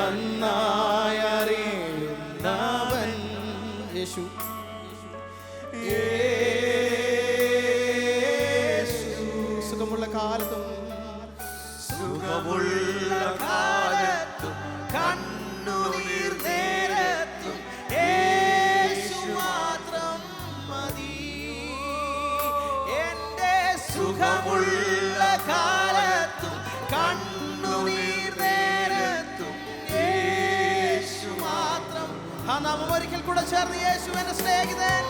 നന്നായി അറിയുന്നവൻ യേശു. സുഖമുള്ള കാലത്തും കണ്ണുനീർ നേരത്തും യേശു മാത്രം മതി. എന്റെ സുഖമുള്ള കാലത്തും കണ്ണുനീർ നേരത്തും യേശു മാത്രം. ആ നാമം ഒരിക്കൽ കൂടെ ചേർന്ന് യേശു എന്റെ സ്നേഹിതൻ,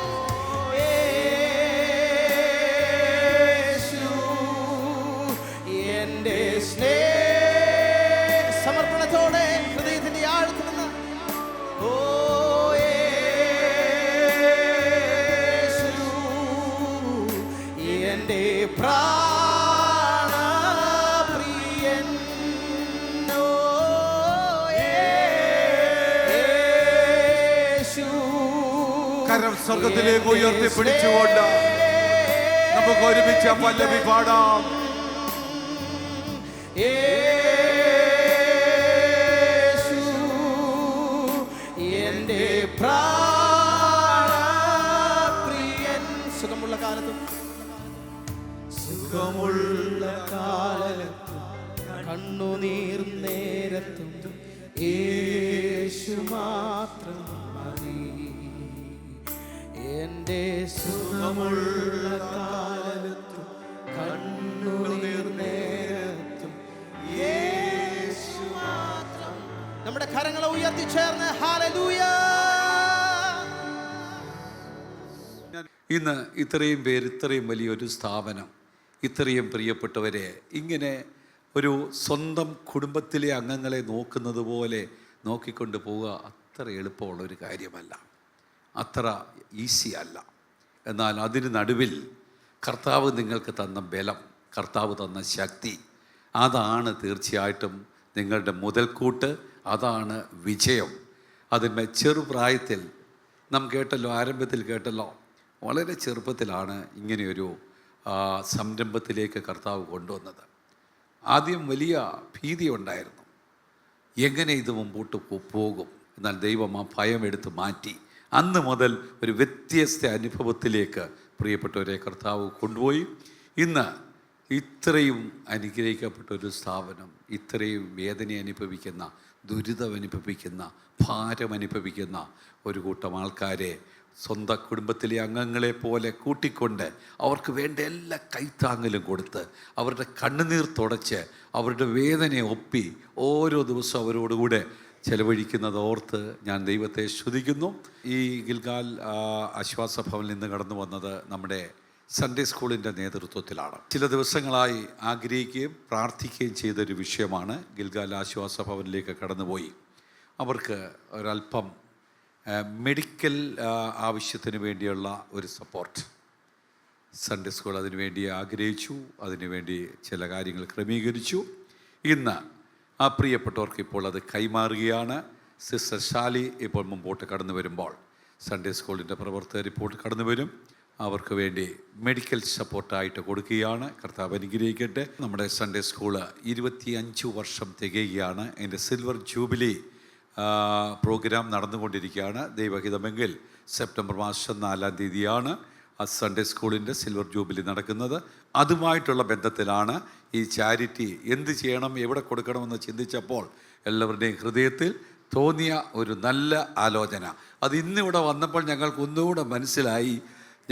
യേശു എന്റെ സമർപ്പണത്തോടെ ഹൃദയത്തിന്റെ ആഴത്തിൽ നിന്ന് ഓ യേശു എന്റെ പ്രാണപ്രിയൻ, ഓ യേശു. കരം സ്വർഗത്തിലേക്ക് ഉയർത്തിപ്പിടിച്ചുകൊണ്ട് നമുക്ക് ഒരുമിച്ച് പല്ലവി പാടാം. യേശു എന്റെ പ്രാണപ്രിയൻ. സുഖമുള്ള കാലത്തും കണ്ണുനീർ നേരത്തും യേശു മാത്രം മതി. എന്റെ സുഖമുള്ള കാലത്തും കണ്ണുനീർ നേരത്തും യേശു മാത്രം. നമ്മുടെ കരങ്ങളെ ഉയർത്തി ചേർന്ന് ഹല്ലേലൂയ. ഇന്ന് ഇത്രയും പേര്, ഇത്രയും വലിയൊരു സ്ഥാപനം, ഇത്രയും പ്രിയപ്പെട്ടവരെ ഇങ്ങനെ ഒരു സ്വന്തം കുടുംബത്തിലെ അംഗങ്ങളെ നോക്കുന്നത് പോലെ നോക്കിക്കൊണ്ട് പോവുക അത്ര എളുപ്പമുള്ളൊരു കാര്യമല്ല, അത്ര ഈസി അല്ല. എന്നാൽ അതിന് നടുവിൽ കർത്താവ് നിങ്ങൾക്ക് തന്ന ബലം, കർത്താവ് തന്ന ശക്തി, അതാണ് തീർച്ചയായിട്ടും നിങ്ങളുടെ മുതൽക്കൂട്ട്, അതാണ് വിജയം. അതിന്മേൽ ചെറുപ്രായത്തിൽ നാം കേട്ടല്ലോ, ആരംഭത്തിൽ കേട്ടല്ലോ, വളരെ ചെറുപ്പത്തിലാണ് ഇങ്ങനെയൊരു സംരംഭത്തിലേക്ക് കർത്താവ് കൊണ്ടുവന്നത്. ആദ്യം വലിയ ഭീതി ഉണ്ടായിരുന്നു, എങ്ങനെ ഇത് മുമ്പോട്ട് പോകും. എന്നാൽ ദൈവം ആ ഭയം എടുത്ത് മാറ്റി. അന്ന് മുതൽ ഒരു വ്യത്യസ്ത അനുഭവത്തിലേക്ക് പ്രിയപ്പെട്ടവരെ കർത്താവ് കൊണ്ടുപോയി. ഇന്ന് ഇത്രയും അനുഗ്രഹിക്കപ്പെട്ട ഒരു സ്ഥാപനം, ഇത്രയും വേദന അനുഭവിക്കുന്ന, ദുരിതം അനുഭവിക്കുന്ന, ഭാരം അനുഭവിക്കുന്ന ഒരു കൂട്ടം ആൾക്കാരെ സ്വന്തം കുടുംബത്തിലെ അംഗങ്ങളെ പോലെ കൂട്ടിക്കൊണ്ട് അവർക്ക് വേണ്ട എല്ലാ കൈത്താങ്ങലും കൊടുത്ത് അവരുടെ കണ്ണുനീർ തുടച്ച് അവരുടെ വേദനയെ ഒപ്പി ഓരോ ദിവസവും അവരോടുകൂടെ ചെലവഴിക്കുന്നത് ഓർത്ത് ഞാൻ ദൈവത്തെ സ്തുതിക്കുന്നു. ഈ ഗിൽഗാൽ ആശ്വാസ ഭവനിൽ നിന്ന് കടന്നു വന്നത് നമ്മുടെ സൺഡേ സ്കൂളിൻ്റെ നേതൃത്വത്തിലാണ്. ചില ദിവസങ്ങളായി ആഗ്രഹിക്കുകയും പ്രാർത്ഥിക്കുകയും ചെയ്തൊരു വിഷയമാണ്. ഗിൽഗാൽ ആശ്വാസ ഭവനിലേക്ക് കടന്നുപോയി അവർക്ക് ഒരല്പം മെഡിക്കൽ ആവശ്യത്തിന് വേണ്ടിയുള്ള ഒരു സപ്പോർട്ട് സൺഡേ സ്കൂൾ അതിനുവേണ്ടി ആഗ്രഹിച്ചു. അതിനുവേണ്ടി ചില കാര്യങ്ങൾ ക്രമീകരിച്ചു. ഇന്ന് ആ പ്രിയപ്പെട്ടവർക്ക് ഇപ്പോൾ അത് കൈമാറുകയാണ്. സിസ്റ്റർ ഷാലി ഇപ്പോൾ മുമ്പോട്ട് കടന്നു വരുമ്പോൾ സൺഡേ സ്കൂളിൻ്റെ പ്രവർത്തകർ ഇപ്പോൾ കടന്നു വരും. അവർക്ക് വേണ്ടി മെഡിക്കൽ സപ്പോർട്ടായിട്ട് കൊടുക്കുകയാണ്. കർത്താവ് അനുഗ്രഹിക്കട്ടെ. നമ്മുടെ സൺഡേ സ്കൂള് 25 വർഷം തികയുകയാണ്. അതിൻ്റെ സിൽവർ ജൂബിലി പ്രോഗ്രാം നടന്നുകൊണ്ടിരിക്കുകയാണ്. ദൈവഹിതമെങ്കിൽ സെപ്റ്റംബർ മാസം 4-ാം തീയതിയാണ് ആ സൺഡേ സ്കൂളിൻ്റെ സിൽവർ ജൂബിലി നടക്കുന്നത്. അതുമായിട്ടുള്ള ബന്ധത്തിലാണ് ഈ ചാരിറ്റി എന്ത് ചെയ്യണം, എവിടെ കൊടുക്കണമെന്ന് ചിന്തിച്ചപ്പോൾ എല്ലാവരുടെയും ഹൃദയത്തിൽ തോന്നിയ ഒരു നല്ല ആലോചന. അത് ഇന്നിവിടെ വന്നപ്പോൾ ഞങ്ങൾക്ക് ഒന്നുകൂടെ മനസ്സിലായി.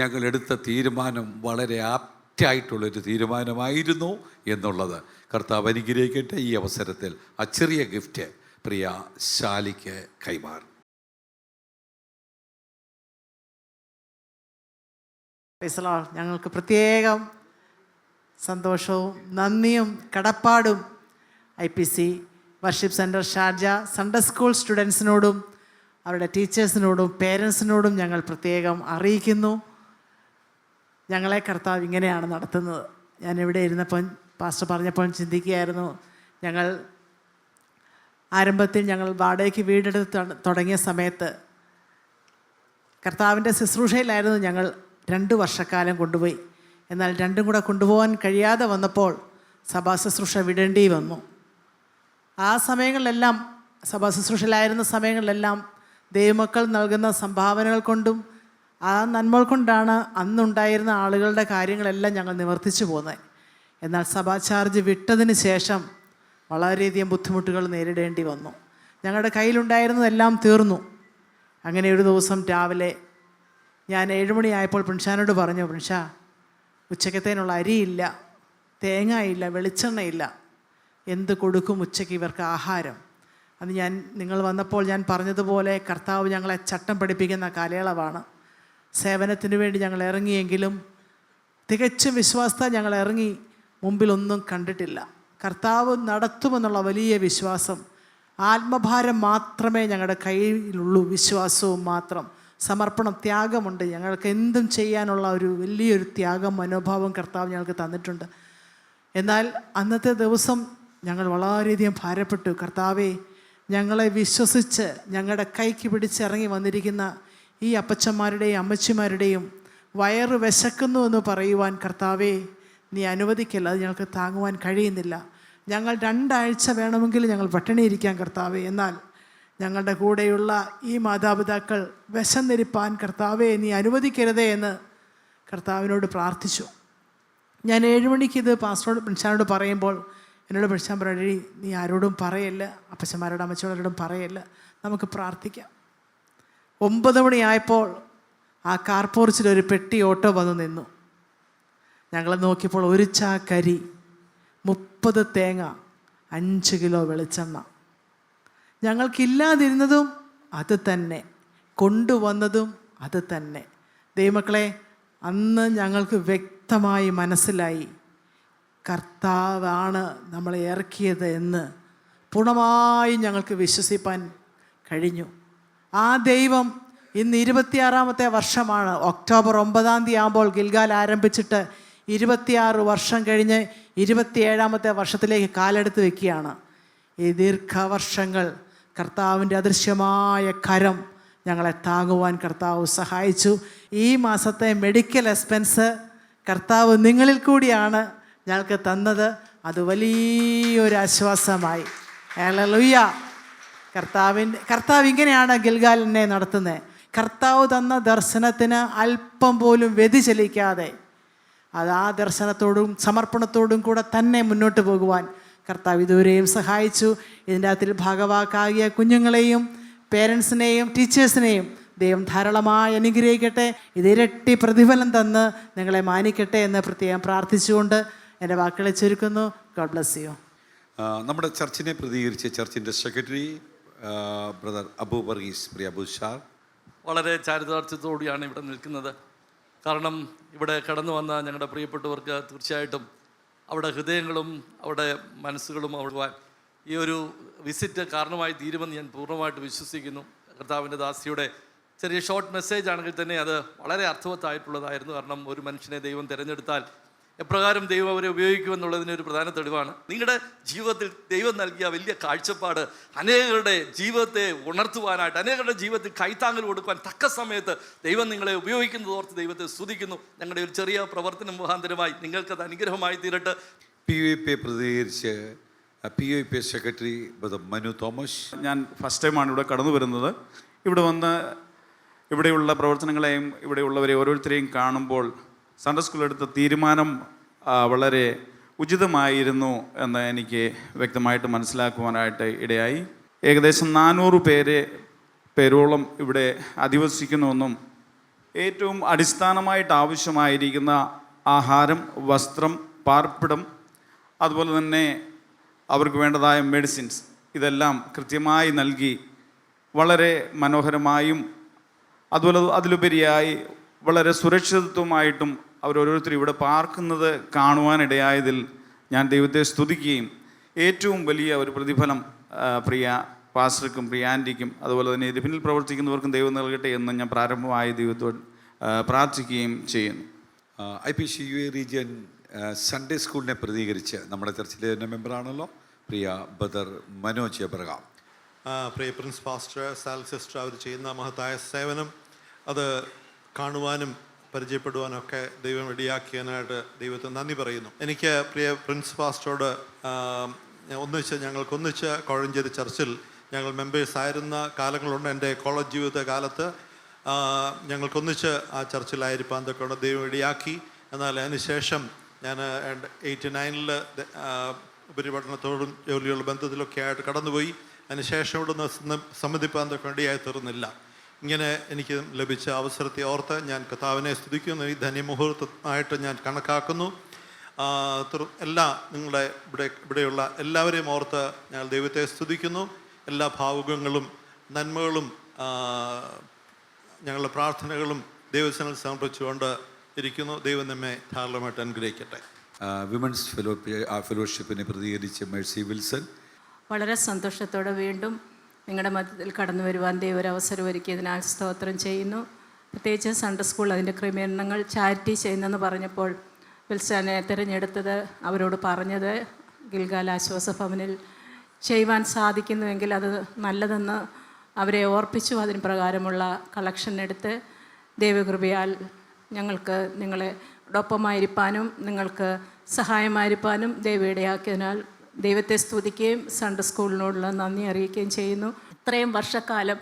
ഞങ്ങളെടുത്ത തീരുമാനം വളരെ ആപ്റ്റായിട്ടുള്ളൊരു തീരുമാനമായിരുന്നു എന്നുള്ളത്. കർത്താവ് അനുഗ്രഹിക്കട്ടെ. ഈ അവസരത്തിൽ ആ ചെറിയ ഗിഫ്റ്റ് പ്രിയ ശാലിക്ക് കൈമാറും. ഞങ്ങൾക്ക് പ്രത്യേകം സന്തോഷവും നന്ദിയും കടപ്പാടും IPC worship centre Sharjah Sunday school സ്റ്റുഡൻസിനോടും അവരുടെ ടീച്ചേഴ്സിനോടും പേരൻസിനോടും ഞങ്ങൾ പ്രത്യേകം അറിയിക്കുന്നു. ഞങ്ങളെ കർത്താവ് ഇങ്ങനെയാണ് നടത്തുന്നത്. ഞാനിവിടെ ഇരുന്നപ്പോൾ പാസ്റ്റർ പറഞ്ഞപ്പോൾ ചിന്തിക്കുകയായിരുന്നു. ഞങ്ങൾ ആരംഭത്തിൽ ഞങ്ങൾ വാടകയ്ക്ക് വീടെടുത്ത് തുടങ്ങിയ സമയത്ത് കർത്താവിൻ്റെ ശുശ്രൂഷയിലായിരുന്നു ഞങ്ങൾ 2 വർഷക്കാലം കൊണ്ടുപോയി. എന്നാൽ രണ്ടും കൂടെ കൊണ്ടുപോകാൻ കഴിയാതെ വന്നപ്പോൾ സഭാ ശുശ്രൂഷ വിടേണ്ടി വന്നു. ആ സമയങ്ങളിലെല്ലാം സഭാ ശുശ്രൂഷയിലായിരുന്ന സമയങ്ങളിലെല്ലാം ദൈവമക്കൾ നൽകുന്ന സംഭാവനകൾ കൊണ്ടും ആ നന്മകൾ കൊണ്ടാണ് അന്നുണ്ടായിരുന്ന ആളുകളുടെ കാര്യങ്ങളെല്ലാം ഞങ്ങൾ നിവർത്തിച്ചു പോകുന്നത്. എന്നാൽ സഭാ ചാർജ് വിട്ടതിന് ശേഷം വളരെയധികം ബുദ്ധിമുട്ടുകൾ നേരിടേണ്ടി വന്നു. ഞങ്ങളുടെ കയ്യിലുണ്ടായിരുന്നതെല്ലാം തീർന്നു. അങ്ങനെ ഒരു ദിവസം രാവിലെ ഞാൻ 7 മണിയായപ്പോൾ പ്രിൻഷാനോട് പറഞ്ഞു, പ്രിൻഷാ, ഉച്ചക്കത്തേനുള്ള അരിയില്ല, തേങ്ങയില്ല, വെളിച്ചെണ്ണയില്ല, എന്ത് കൊടുക്കും ഉച്ചയ്ക്ക് ഇവർക്ക് ആഹാരം? അത് നിങ്ങൾ വന്നപ്പോൾ ഞാൻ പറഞ്ഞതുപോലെ കർത്താവ് ഞങ്ങളെ ചട്ടം പഠിപ്പിക്കുന്ന കാലയളവാണ്. സേവനത്തിന് വേണ്ടി ഞങ്ങൾ ഇറങ്ങിയെങ്കിലും തികച്ചും വിശ്വാസത്താൽ ഞങ്ങൾ ഇറങ്ങി, മുമ്പിലൊന്നും കണ്ടിട്ടില്ല. കർത്താവ് നടത്തുമെന്നുള്ള വലിയ വിശ്വാസം, ആത്മഭാരം മാത്രമേ ഞങ്ങളുടെ കയ്യിലുള്ളൂ, വിശ്വാസവും മാത്രം. സമർപ്പണം, ത്യാഗമുണ്ട്. ഞങ്ങൾക്ക് എന്തും ചെയ്യാനുള്ള ഒരു വലിയൊരു ത്യാഗം, മനോഭാവം കർത്താവ് ഞങ്ങൾക്ക് തന്നിട്ടുണ്ട്. എന്നാൽ അന്നത്തെ ദിവസം ഞങ്ങൾ വളരെയധികം ഭാരപ്പെട്ടു. കർത്താവേ, ഞങ്ങളെ വിശ്വസിച്ച് ഞങ്ങളുടെ കൈക്ക് പിടിച്ചിറങ്ങി വന്നിരിക്കുന്ന ഈ അപ്പച്ചന്മാരുടെയും അമ്മച്ചിമാരുടെയും വയറ് വിശക്കുന്നു എന്ന് പറയുവാൻ കർത്താവേ നീ അനുവദിക്കില്ല. അത് ഞങ്ങൾക്ക് താങ്ങുവാൻ കഴിയുന്നില്ല. ഞങ്ങൾ 2 ആഴ്ച വേണമെങ്കിൽ ഞങ്ങൾ പട്ടിണിയിരിക്കാം കർത്താവേ. എന്നാൽ ഞങ്ങളുടെ കൂടെയുള്ള ഈ മാതാപിതാക്കൾ വിശന്നിരിപ്പാൻ കർത്താവേ നീ അനുവദിക്കരുതേ എന്ന് കർത്താവിനോട് പ്രാർത്ഥിച്ചു. ഞാൻ 7 മണിക്ക് ഇത് പാസ്റ്ററോട് പ്രിൻഷാനോട് പറയുമ്പോൾ എന്നോട് പ്രിൻഷാൻ പറയടി, നീ ആരോടും പറയല്ല, അപ്പച്ചന്മാരോടും അമ്മച്ചോടോടും പറയല്ല, നമുക്ക് പ്രാർത്ഥിക്കാം. 9 മണിയായപ്പോൾ ആ കാർ പോർച്ചിൽ ഒരു പെട്ടി ഓട്ടോ വന്ന് നിന്നു. ഞങ്ങൾ നോക്കിയപ്പോൾ 1 ചാക്കരി, 30 തേങ്ങ, 5 കിലോ വെളിച്ചെണ്ണ. ഞങ്ങൾക്കില്ലാതിരുന്നതും അത് തന്നെ, കൊണ്ടുവന്നതും അത് തന്നെ. ദൈവമക്കളെ, അന്ന് ഞങ്ങൾക്ക് വ്യക്തമായി മനസ്സിലായി കർത്താവാണ് നമ്മളെ ഇറക്കിയത് എന്ന് പൂർണ്ണമായി ഞങ്ങൾക്ക് വിശ്വസിപ്പാൻ കഴിഞ്ഞു. ആ ദൈവം ഇന്ന് 26ാമത്തെ വർഷമാണ്. ഒക്ടോബർ 9-ാം തീയതി ആകുമ്പോൾ ഗിൽഗാൽ ആരംഭിച്ചിട്ട് 26 വർഷം കഴിഞ്ഞ് 27ാമത്തെ വർഷത്തിലേക്ക് കാലെടുത്ത് വയ്ക്കുകയാണ്. ഈ ദീർഘവർഷങ്ങൾ കർത്താവിൻ്റെ അദൃശ്യമായ കരം ഞങ്ങളെ താങ്ങുവാൻ കർത്താവ് സഹായിച്ചു. ഈ മാസത്തെ മെഡിക്കൽ എക്സ്പെൻസ് കർത്താവ് നിങ്ങളിൽ കൂടിയാണ് ഞങ്ങൾക്ക് തന്നത്. അത് വലിയൊരു ആശ്വാസമായി. ഹല്ലേലൂയ. കർത്താവ് ഇങ്ങനെയാണ് ഗിൽഗാലിനെ നടത്തുന്നത്. കർത്താവ് തന്ന ദർശനത്തിന് അല്പം പോലും വ്യതിചലിക്കാതെ അത് ആ ദർശനത്തോടും സമർപ്പണത്തോടും കൂടെ തന്നെ മുന്നോട്ട് പോകുവാൻ കർത്താവ് ഇതുവരെയും സഹായിച്ചു. ഇതിൻ്റെ അകത്തിൽ ഭാഗവാക്കാകിയ കുഞ്ഞുങ്ങളെയും പേരൻസിനെയും ടീച്ചേഴ്സിനെയും ദൈവം ധാരാളമായി അനുഗ്രഹിക്കട്ടെ. ഇത് ഇരട്ടി പ്രതിഫലം തന്ന് നിങ്ങളെ മാനിക്കട്ടെ എന്ന് പ്രത്യേകം പ്രാർത്ഥിച്ചുകൊണ്ട് എൻ്റെ വാക്കുകളെ ചുരുക്കുന്നു. God bless you. നമ്മുടെ ചർച്ചിനെ പ്രതികരിച്ച് ചർച്ചിൻ്റെ സെക്രട്ടറി ബ്രദർ അബു വർഗീസ്, പ്രിയ അബു ഷാർ, വളരെ ചാരിതാർത്ഥ്യത്തോടെയാണ് ഇവിടെ നിൽക്കുന്നത്. കാരണം ഇവിടെ കടന്നു വന്ന ഞങ്ങളുടെ പ്രിയപ്പെട്ടവർക്ക് തീർച്ചയായിട്ടും അവിടെ ഹൃദയങ്ങളും അവിടെ മനസ്സുകളും അവിടെ ഈ ഒരു വിസിറ്റ് കാരണമായി തീരുമെന്ന് ഞാൻ പൂർണ്ണമായിട്ട് വിശ്വസിക്കുന്നു. കർത്താവിൻ്റെ ദാസിയുടെ ചെറിയ ഷോർട്ട് മെസ്സേജ് ആണെങ്കിൽ തന്നെ അത് വളരെ അർത്ഥവത്തായിട്ടുള്ളതായിരുന്നു. കാരണം ഒരു മനുഷ്യനെ ദൈവം തിരഞ്ഞെടുത്താൽ എപ്രകാരം ദൈവം അവരെ ഉപയോഗിക്കുമെന്നുള്ളതിനൊരു പ്രധാന തെളിവാണ്. നിങ്ങളുടെ ജീവിതത്തിൽ ദൈവം നൽകിയ വലിയ കാഴ്ചപ്പാട് അനേകരുടെ ജീവിതത്തെ ഉണർത്തുവാനായിട്ട്, അനേകരുടെ ജീവിതത്തിൽ കൈത്താങ്ങൽ കൊടുക്കുവാൻ തക്ക സമയത്ത് ദൈവം നിങ്ങളെ ഉപയോഗിക്കുന്നതോർത്ത് ദൈവത്തെ സ്തുതിക്കുന്നു. ഞങ്ങളുടെ ഒരു ചെറിയ പ്രവർത്തനം മുഖാന്തരമായി നിങ്ങൾക്കത് അനുഗ്രഹമായി തീരട്ടെ. POP പ്രതികരിച്ച് POP secretary brother Manu Thomas. ഞാൻ ഫസ്റ്റ് ടൈമാണ് ഇവിടെ കടന്നു വരുന്നത്. ഇവിടെ വന്ന് ഇവിടെയുള്ള പ്രവർത്തനങ്ങളെയും ഇവിടെയുള്ളവരെ ഓരോരുത്തരെയും കാണുമ്പോൾ സൺഡേ സ്കൂൾ എടുത്ത തീരുമാനം വളരെ ഉചിതമായിരുന്നു എന്ന് എനിക്ക് വ്യക്തമായിട്ട് മനസ്സിലാക്കുവാനായിട്ട് ഇടയായി. ഏകദേശം 400 പേരോളം ഇവിടെ അധിവസിക്കുന്നുവെന്നും ഏറ്റവും അടിസ്ഥാനമായിട്ട് ആവശ്യമായിരിക്കുന്ന ആഹാരം, വസ്ത്രം, പാർപ്പിടം, അതുപോലെ തന്നെ അവർക്ക് വേണ്ടതായ മെഡിസിൻസ് ഇതെല്ലാം കൃത്യമായി നൽകി വളരെ മനോഹരമായും അതുപോലെ അതിലുപരിയായി വളരെ സുരക്ഷിതത്വമായിട്ടും അവരോരോരുത്തരും ഇവിടെ പാർക്കുന്നത് കാണുവാനിടയായതിൽ ഞാൻ ദൈവത്തെ സ്തുതിക്കുകയും ഏറ്റവും വലിയ ഒരു പ്രതിഫലം പ്രിയ പാസ്റ്റർക്കും പ്രിയ ആൻറ്റിക്കും അതുപോലെ തന്നെ ഇത് പിന്നിൽ പ്രവർത്തിക്കുന്നവർക്കും ദൈവം നൽകട്ടെ എന്ന് ഞാൻ പ്രാരംഭമായി ദൈവത്തോട് പ്രാർത്ഥിക്കുകയും ചെയ്യുന്നു. IPCUA റീജിയൻ സൺഡേ സ്കൂളിനെ പ്രതികരിച്ച് നമ്മുടെ ചർച്ചിലെ തന്നെ മെമ്പറാണല്ലോ പ്രിയ ബദർ മനോജ് എബ്രഹാം. പ്രിയ പ്രിൻസ് പാസ്റ്റർ, സാൽ സിസ്റ്റർ അവർ ചെയ്യുന്ന മഹത്തായ സേവനം അത് കാണുവാനും പരിചയപ്പെടുവാനൊക്കെ ദൈവം ഇടയാക്കിയതിനായിട്ട് ദൈവത്തിന് നന്ദി പറയുന്നു. എനിക്ക് പ്രിയ പ്രിൻസ് പാസ്റ്ററോട് ഞങ്ങൾക്കൊന്നിച്ച് കോഴഞ്ചേരി ചർച്ചിൽ ഞങ്ങൾ മെമ്പേഴ്സ് ആയിരുന്ന കാലങ്ങളുണ്ട്. എൻ്റെ കോളേജ് ജീവിത കാലത്ത് ഞങ്ങൾക്കൊന്നിച്ച് ആ ചർച്ചിലായിരിക്കാൻ തൊക്കെ ദൈവം ഇടയാക്കി. എന്നാൽ അതിനുശേഷം ഞാൻ 89 ഉപരിപഠനത്തോടും ജോലിയുള്ള ബന്ധത്തിലൊക്കെ ആയിട്ട് കടന്നുപോയി. അതിനുശേഷം ഇവിടുന്ന് സമ്മതിപ്പാൻ തൊക്കെ ഇടയായി തീർന്നില്ല. ഇങ്ങനെ എനിക്ക് ലഭിച്ച അവസരത്തെ ഓർത്ത് ഞാൻ കർത്താവിനെ സ്തുതിക്കുന്നു. ഈ ധന്യമുഹൂർത്തമായിട്ട് ഞാൻ കണക്കാക്കുന്നു. നിങ്ങളുടെ ഇവിടെയുള്ള എല്ലാവരെയും ഓർത്ത് ഞങ്ങൾ ദൈവത്തെ സ്തുതിക്കുന്നു. എല്ലാ ഭാവുകങ്ങളും നന്മകളും ഞങ്ങളുടെ പ്രാർത്ഥനകളും ദൈവസനത്തിൽ സമർപ്പിച്ചുകൊണ്ട് ഇരിക്കുന്നു. ദൈവം നമ്മെ ധാരാളമായിട്ട് അനുഗ്രഹിക്കട്ടെ. വിമൻസ് ഫെലോഷിപ്പിനെ പ്രതികരിച്ച് മേഴ്സി വിൽസൺ. വളരെ സന്തോഷത്തോടെ വീണ്ടും നിങ്ങളുടെ മധ്യത്തിൽ കടന്നു വരുവാൻ ദൈവം ഒരു അവസരം ഒരുക്കിയതിനാൽ സ്തോത്രം ചെയ്യുന്നു. പ്രത്യേകിച്ച് സൺഡേ സ്കൂൾ അതിൻ്റെ ക്രമീകരണങ്ങൾ ചാരിറ്റി ചെയ്യുന്നെന്ന് പറഞ്ഞപ്പോൾ വിൽസനെ തിരഞ്ഞെടുത്തത്, അവരോട് പറഞ്ഞത് ഗിൽഗാൽ ആശ്വാസ ഭവനിൽ ചെയ്യുവാൻ സാധിക്കുന്നുവെങ്കിൽ അത് നല്ലതെന്ന് അവരെ ഓർപ്പിച്ചു. അതിന് പ്രകാരമുള്ള കളക്ഷൻ എടുത്ത് ദൈവകൃപയാൽ ഞങ്ങൾക്ക് നിങ്ങളോടൊപ്പമായിരിക്കാനും നിങ്ങൾക്ക് സഹായമായിരിക്കാനും ദൈവം ഇടയാക്കിയതിനാൽ ദൈവത്തെ സ്തുതിക്കുകയും സൺഡേ സ്കൂളിനോടുള്ള നന്ദി അറിയിക്കുകയും ചെയ്യുന്നു. ഇത്രയും വർഷക്കാലം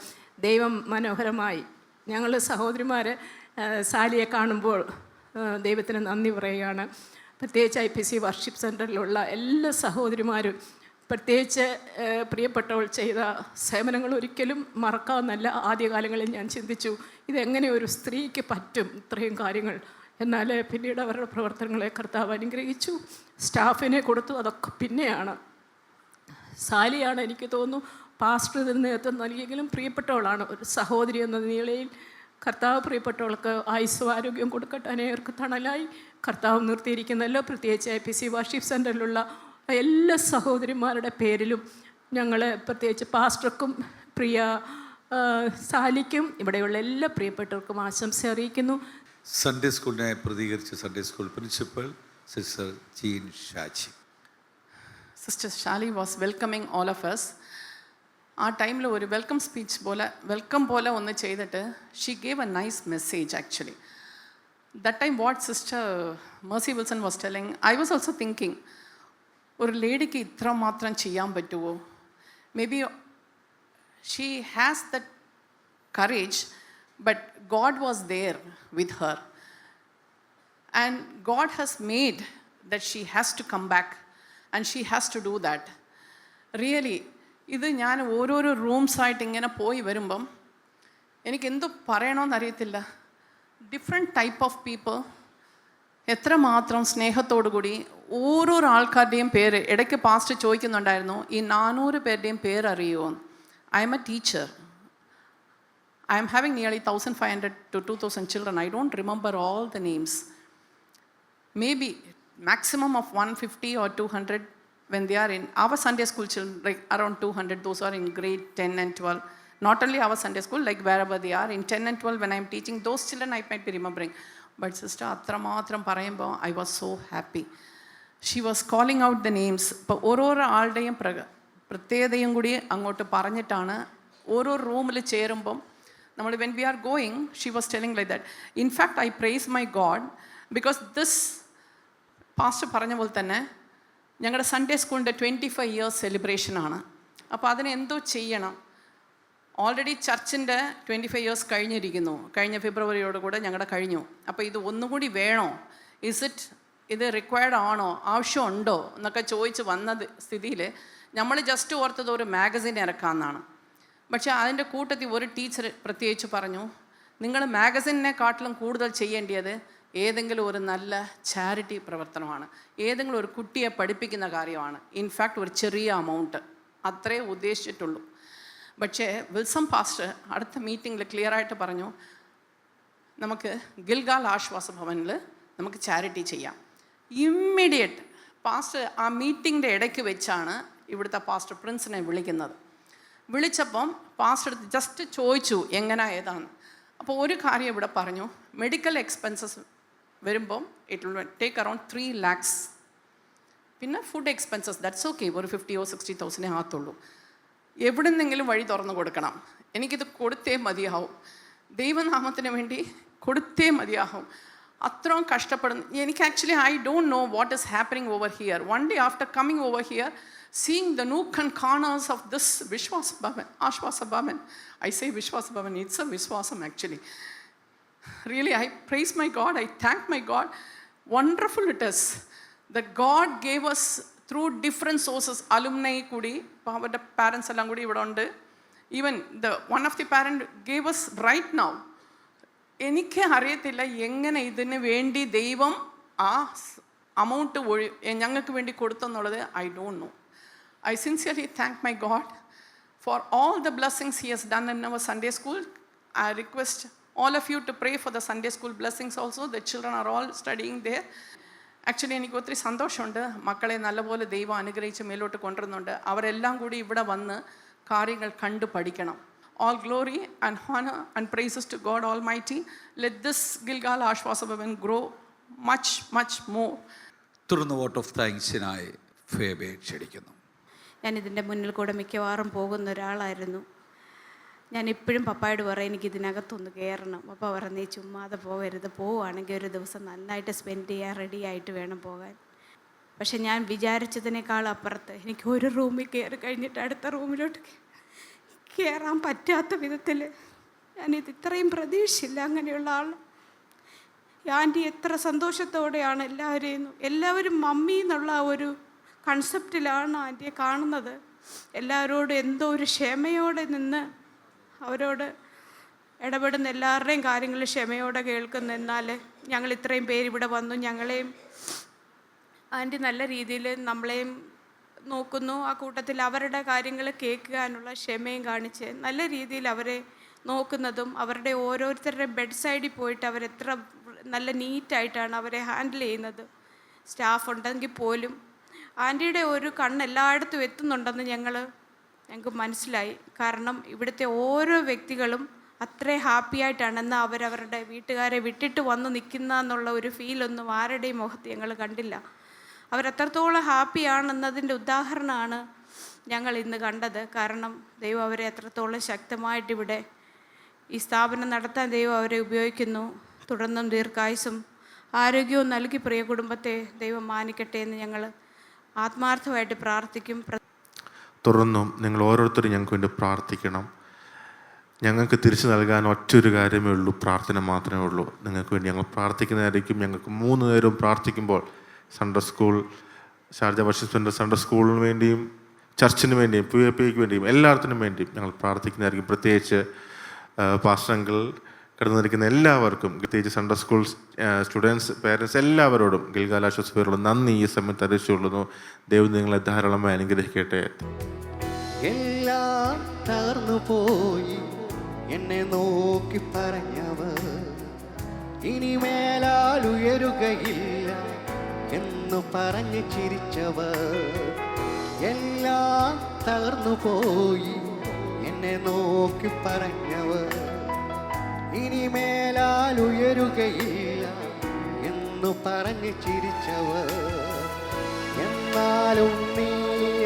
ദൈവം മനോഹരമായി ഞങ്ങൾ സഹോദരിമാർ സാലിയെ കാണുമ്പോൾ ദൈവത്തിന് നന്ദി പറയുകയാണ്. പ്രത്യേകിച്ച് IPC വർഷിപ്പ് സെൻറ്ററിലുള്ള എല്ലാ സഹോദരിമാരും, പ്രത്യേകിച്ച് പ്രിയപ്പെട്ടവൾ ചെയ്ത സേവനങ്ങൾ ഒരിക്കലും മറക്കാമെന്നല്ല ആദ്യകാലങ്ങളിൽ ഞാൻ ചിന്തിച്ചു. ഇതെങ്ങനെ ഒരു സ്ത്രീക്ക് പറ്റും ഇത്രയും കാര്യങ്ങൾ. എന്നാൽ പിന്നീട് അവരുടെ പ്രവർത്തനങ്ങളെ കർത്താവ് അനുഗ്രഹിച്ചു, സ്റ്റാഫിനെ കൊടുത്തു. അതൊക്കെ പിന്നെയാണ്. സാലിയാണ് എനിക്ക് തോന്നുന്നു പാസ്റ്റർ ഇതിന് നേതൃത്വം നൽകിയെങ്കിലും പ്രിയപ്പെട്ടവളാണ്. ഒരു സഹോദരി എന്ന നിലയിൽ കർത്താവ് പ്രിയപ്പെട്ടവൾക്ക് ആയുസ്സും ആരോഗ്യം കൊടുക്കട്ടെ. അനേകർക്ക് തണലായി കർത്താവ് നിർത്തിയിരിക്കുന്നല്ലോ. പ്രത്യേകിച്ച് IPC വർഷിപ്പ് സെൻറ്ററിലുള്ള എല്ലാ സഹോദരിമാരുടെ പേരിലും ഞങ്ങൾ പ്രത്യേകിച്ച് പാസ്റ്റർക്കും പ്രിയ സാലിക്കും ഇവിടെയുള്ള എല്ലാ പ്രിയപ്പെട്ടവർക്കും ആശംസ അറിയിക്കുന്നു. സൺഡേ സ്കൂളിനെ പ്രതികരിച്ച് Sunday school principal sister Jean Shaji. Sister Shali was welcoming all of us. ആ ടൈമിൽ ഒരു വെൽക്കം സ്പീച്ച് പോലെ വെൽക്കം പോലെ ഒന്ന് ചെയ്തിട്ട് she gave a nice message actually. That time what sister Mercy Wilson was telling, I was also thinking, ഒരു ലേഡിക്ക് ഇത്ര മാത്രം ചെയ്യാൻ പറ്റുമോ? Maybe she has that courage, but God was there with her and God has made that she has to come back and she has to do that. Really ഇത് ഞാൻ ഓരോരോ റൂംസായിട്ട് ഇങ്ങനെ പോയി വരുമ്പം എനിക്കെന്തു പറയണമെന്നറിയത്തില്ല. ഡിഫറെൻറ്റ് ടൈപ്പ് ഓഫ് പീപ്പിൾ എത്രമാത്രം സ്നേഹത്തോടു കൂടി ഓരോരോ ആൾക്കാരുടെയും പേര് ഇടയ്ക്ക് പാസ്റ്റ് ചോദിക്കുന്നുണ്ടായിരുന്നു, ഈ 400 പേരുടെയും പേരറിയുമോ? I am a teacher. I am having nearly 1,500 to 2,000 children. I don't remember all the names. Maybe maximum of 150 or 200 when they are in our Sunday school children, like around 200, those are in grade 10 and 12. Not only our Sunday school, like wherever they are, in 10 and 12 when I am teaching, those children I might be remembering. But sister, atramatram parayumbo, I was so happy. She was calling out the names. ഇപ്പോൾ ഓരോരോ ആളുടെയും പ്രത്യേകതയും കൂടി അങ്ങോട്ട് പറഞ്ഞിട്ടാണ് ഓരോ റൂമിൽ ചേരുമ്പം നമ്മൾ when we are going, she was telling like that. In fact, I praise my God because this pastor പറഞ്ഞ പോലെ തന്നെ ഞങ്ങളുടെ സൺഡേ സ്കൂളിൻ്റെ 25 years സെലിബ്രേഷനാണ്. അപ്പോൾ അതിന് എന്തോ ചെയ്യണം. ഓൾറെഡി ചർച്ചിൻ്റെ 25 years കഴിഞ്ഞിരിക്കുന്നു. കഴിഞ്ഞ ഫെബ്രുവരിയോടുകൂടെ ഞങ്ങളുടെ കഴിഞ്ഞു. അപ്പോൾ ഇത് ഒന്നുകൂടി വേണോ? ഇത് റിക്വയർഡ് ആണോ? ആവശ്യമുണ്ടോ എന്നൊക്കെ ചോദിച്ച് വന്ന സ്ഥിതിയിൽ നമ്മൾ ജസ്റ്റ് ഓർത്തത് ഒരു മാഗസിൻ ഇറക്കാമെന്നാണ്. പക്ഷേ അതിൻ്റെ കൂട്ടത്തിൽ ഒരു ടീച്ചർ പ്രത്യേകിച്ച് പറഞ്ഞു, നിങ്ങൾ മാഗസിനെക്കാട്ടിലും കൂടുതൽ ചെയ്യേണ്ടത് ഏതെങ്കിലും ഒരു നല്ല ചാരിറ്റി പ്രവർത്തനമാണ്, ഏതെങ്കിലും ഒരു കുട്ടിയെ പഠിപ്പിക്കുന്ന കാര്യമാണ്. ഇൻഫാക്റ്റ് ഒരു ചെറിയ അമൗണ്ട് അത്രേ ഉദ്ദേശിച്ചിട്ടുള്ളൂ. പക്ഷേ വിൽസം പാസ്റ്റർ അടുത്ത മീറ്റിങ്ങിൽ ക്ലിയറായിട്ട് പറഞ്ഞു, നമുക്ക് ഗിൽഗാൽ ആശ്വാസ ഭവനിൽ നമുക്ക് ചാരിറ്റി ചെയ്യാം. ഇമ്മീഡിയറ്റ് പാസ്റ്റർ ആ മീറ്റിങ്ങിൻ്റെ ഇടയ്ക്ക് വെച്ചാണ് ഇവിടുത്തെ പാസ്റ്റർ പ്രിൻസിനെ വിളിക്കുന്നത്. വിളിച്ചപ്പം പാസ്റ്റർ ജസ്റ്റ് ചോദിച്ചു എങ്ങനെ ഏതാണ്. അപ്പോൾ ഒരു കാര്യം ഇവിടെ പറഞ്ഞു, മെഡിക്കൽ എക്സ്പെൻസസ് വരുമ്പം it will take around 3 lakhs. പിന്നെ ഫുഡ് എക്സ്പെൻസസ് ദാറ്റ്സ് ഓക്കെ, ഒരു 50,000 or 60,000 ആകത്തുള്ളൂ. എവിടെ നിന്നെങ്കിലും വഴി തുറന്നു കൊടുക്കണം. എനിക്കിത് കൊടുത്തേ മതിയാവും, ദൈവനാമത്തിന് വേണ്ടി കൊടുത്തേ മതിയാവും. അത്രയും കഷ്ടപ്പെടുന്നു. എനിക്ക് actually I don't know what is happening over here. One day after coming over here seeing the nook and corners of this Vishwas Bhavan, Ashwasa Bhavan. I say Vishwas Bhavan, it's a Vishwasam actually. Really, I praise my God, I thank my God. Wonderful it is that God gave us through different sources, alumni kudi, our parents along kudi ivada undu. Even the one of the parent gave us right now. എനിക്ക് അറിയത്തില്ല എങ്ങനെ ഇതിന് വേണ്ടി ദൈവം ആ amount ഞങ്ങൾക്ക് വേണ്ടി കൊടുത്തെന്നുള്ളത് I don't know. I sincerely thank my God for all the blessings He has done in our Sunday school. I request all of you to pray for the Sunday school blessings also. The children are all studying there. Actually എനിക്ക് ഒത്തിരി സന്തോഷമുണ്ട്. മക്കളെ നല്ലപോലെ ദൈവം അനുഗ്രഹിച്ച് മേലോട്ട് കൊണ്ടുവരുന്നുണ്ട്. അവരെല്ലാം കൂടി ഇവിടെ വന്ന് കാര്യങ്ങൾ കണ്ടു പഠിക്കണം. All glory and honor and praises to God Almighty. Let this Gilgal Ashwasa Bhavan grow much, much more. തുടർന്ന് വോട്ട് ഓഫ് താങ്ക്സിനായി ഫേബെ ക്ഷണിക്കുന്നു. ഞാനിതിൻ്റെ മുന്നിൽ കൂടെ മിക്കവാറും പോകുന്ന ഒരാളായിരുന്നു. ഞാൻ ഇപ്പോഴും പപ്പായോട് പറയും എനിക്ക് ഇതിനകത്തൊന്ന് കയറണം. പപ്പ പറഞ്ഞ് ചുമ്മാതെ പോകരുത്, പോവുകയാണെങ്കിൽ ഒരു ദിവസം നന്നായിട്ട് സ്പെൻഡ് ചെയ്യാൻ റെഡി ആയിട്ട് വേണം പോകാൻ. പക്ഷെ ഞാൻ വിചാരിച്ചതിനേക്കാൾ അപ്പുറത്ത് എനിക്ക് ഒരു റൂമിൽ കയറി കഴിഞ്ഞിട്ട് അടുത്ത റൂമിലോട്ട് കയറാൻ പറ്റാത്ത വിധത്തിൽ ഞാനിത് ഇത്രയും പ്രതീക്ഷിച്ചില്ല. അങ്ങനെയുള്ള ആൾ ആൻറ്റി എത്ര സന്തോഷത്തോടെയാണ് എല്ലാവരും മമ്മി എന്നുള്ള ഒരു കൺസെപ്റ്റിലാണ് ആൻറ്റിയെ കാണുന്നത്. എല്ലാവരോടും എന്തോ ഒരു ക്ഷമയോടെ നിന്ന് അവരോട് ഇടപെടുന്ന എല്ലാവരുടെയും കാര്യങ്ങൾ ക്ഷമയോടെ കേൾക്കുന്ന. എന്നാൽ ഞങ്ങൾ ഇത്രയും പേര് ഇവിടെ വന്നു, ഞങ്ങളെയും ആൻറ്റി നല്ല രീതിയിൽ നമ്മളെയും നോക്കുന്നു. ആ കൂട്ടത്തിൽ അവരുടെ കാര്യങ്ങൾ കേൾക്കാനുള്ള ക്ഷമയും കാണിച്ച് നല്ല രീതിയിൽ അവരെ നോക്കുന്നതും അവരുടെ ഓരോരുത്തരുടെ ബെഡ് സൈഡിൽ പോയിട്ട് അവരെത്ര നല്ല നീറ്റായിട്ടാണ് അവരെ ഹാൻഡിൽ ചെയ്യുന്നത്. സ്റ്റാഫ് ഉണ്ടെങ്കിൽ പോലും ആൻറ്റിയുടെ ഒരു കണ്ണ് എല്ലായിടത്തും എത്തുന്നുണ്ടെന്ന് ഞങ്ങൾക്ക് മനസ്സിലായി. കാരണം ഇവിടുത്തെ ഓരോ വ്യക്തികളും അത്രേ ഹാപ്പി ആയിട്ടാണെന്ന് അവരവരുടെ വീട്ടുകാരെ വിട്ടിട്ട് വന്ന് നിൽക്കുന്ന എന്നുള്ള ഒരു ഫീലൊന്നും ആരുടെയും മുഖത്ത് ഞങ്ങൾ കണ്ടില്ല. അവരത്രത്തോളം ഹാപ്പിയാണെന്നതിൻ്റെ ഉദാഹരണമാണ് ഞങ്ങൾ ഇന്ന് കണ്ടത്. കാരണം ദൈവം അവരെ അത്രത്തോളം ശക്തമായിട്ടിവിടെ ഈ സ്ഥാപനം നടത്താൻ ദൈവം അവരെ ഉപയോഗിക്കുന്നു. തുടർന്നും ദീർഘായുസ്സും ആരോഗ്യവും നൽകി പ്രിയ കുടുംബത്തെ ദൈവം മാനിക്കട്ടെ എന്ന് ഞങ്ങൾ ആത്മാർത്ഥമായിട്ട് പ്രാർത്ഥിക്കും. തുടർന്നും നിങ്ങൾ ഓരോരുത്തരും ഞങ്ങൾക്ക് വേണ്ടി പ്രാർത്ഥിക്കണം. ഞങ്ങൾക്ക് തിരിച്ചു നൽകാൻ ഒറ്റൊരു കാര്യമേ ഉള്ളൂ, പ്രാർത്ഥന മാത്രമേ ഉള്ളൂ. നിങ്ങൾക്ക് വേണ്ടി ഞങ്ങൾ പ്രാർത്ഥിക്കുന്നതായിരിക്കും. ഞങ്ങൾക്ക് 3 നേരവും പ്രാർത്ഥിക്കുമ്പോൾ സൺഡേ സ്കൂൾ, ഷാർജ വർഷിപ്പിൻ്റെ സൺഡേ സ്കൂളിന് വേണ്ടിയും ചർച്ചിന് വേണ്ടിയും PAPക്ക് വേണ്ടിയും എല്ലാത്തിനും വേണ്ടിയും ഞങ്ങൾ പ്രാർത്ഥിക്കുന്നതായിരിക്കും. പ്രത്യേകിച്ച് പാസ്റ്റർ കിടന്നിരിക്കുന്ന എല്ലാവർക്കും, പ്രത്യേകിച്ച് സൺഡേ സ്കൂൾ സ്റ്റുഡൻസ്, പേരൻസ് എല്ലാവരോടും ഗിൽഗാൽ ആശ്വാസ പേരുള്ള നന്ദി ഈ സമയത്ത് അറിയിച്ചുകൊള്ളുന്നു. ദൈവം നിങ്ങളെ ധാരാളമായി അനുഗ്രഹിക്കട്ടെ. എല്ലാം തകർന്നു പോയി എന്നെ നോക്കി പറഞ്ഞവർ ഇനിമേലാൽ ഉയരുകയില്ല എന്ന് പറഞ്ഞ് ചിരിച്ചവർ, എല്ലാം തകർന്നു പോയി എന്നെ നോക്കി പറഞ്ഞവർ ഇനിമേലാൽ ഉയരുകയില്ല എന്ന് പറഞ്ഞ് ചിരിച്ചവർ, എന്നാലും നീ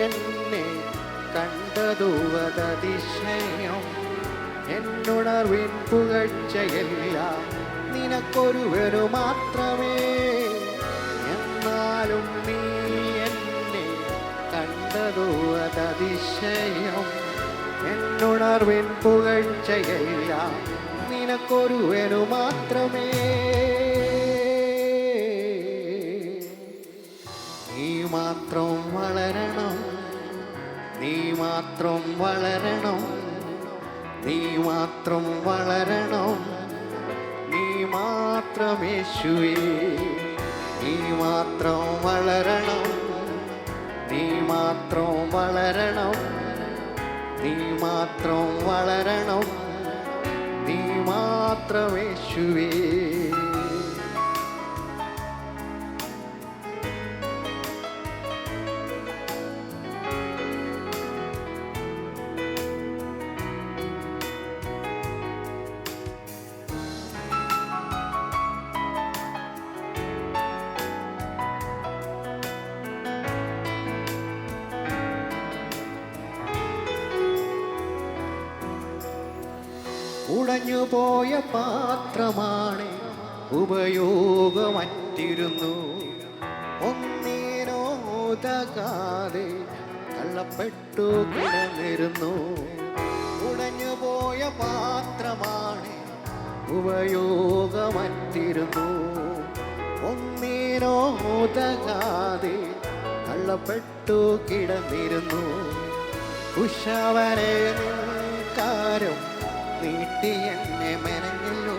എന്നെ കണ്ടതു അതിശയം. എന്നുണർവിൻ പുകഴ്ചയല്ല നിനക്കൊരുവരു മാത്രമേ. എന്നാലും നീ എന്നെ കണ്ടതു അതിശയം. എന്നുണർവിൻ പുകഴ്ചയല്ല നിനക്കൊരുവരു മാത്രമേ. നീ മാത്രം വളരണം, നീ മാത്രം വളരണം, നീ മാത്രം വളരണം, നീ മാത്രം യേശുവേ. നീ മാത്രം വളരണം, നീ മാത്രം വളരണം, നീ മാത്രം വളരണം, നീ മാത്രം യേശുവേ. ഉടഞ്ഞുപോയ പാത്രമാണ്, ഉപയോഗമറ്റിരുന്നു. ഒന്നിനോ ഉതകാതെ തള്ളപ്പെട്ടു കിടന്നിരുന്നു. ഉടഞ്ഞുപോയ പാത്രമാണ്, ഉപയോഗമറ്റിരുന്നു. ഒന്നിനോ ഉതകാതെ തള്ളപ്പെട്ടു കിടന്നിരുന്നു. ഉഷവരെ കാരം നീട്ടി എന്നെ മെനഞ്ഞല്ലോ.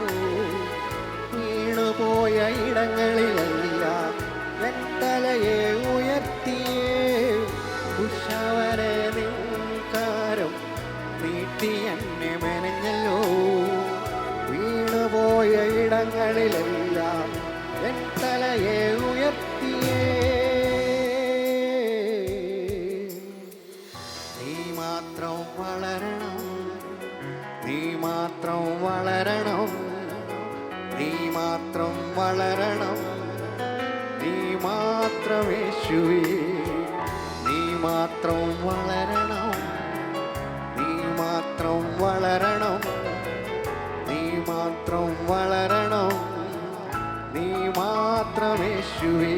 വീണുപോയ ഇടങ്ങളിലെല്ലാം എൻ തലയെ ഉയർത്തിയേ. ഉഷവരെ കാരം നീട്ടി എന്നെ മെനഞ്ഞല്ലോ. വീണുപോയ ഇടങ്ങളിലെല്ലാം എൻ തലയെ ഉയർത്തിയേ. നീ മാത്രം വളരണം, നീ മാത്രം വളരണം, നീ മാത്രം വളരണം, നീ മാത്രം യേശുവേ. നീ മാത്രം വളരണം, നീ മാത്രം വളരണം, നീ മാത്രം വളരണം, നീ മാത്രം യേശുവേ.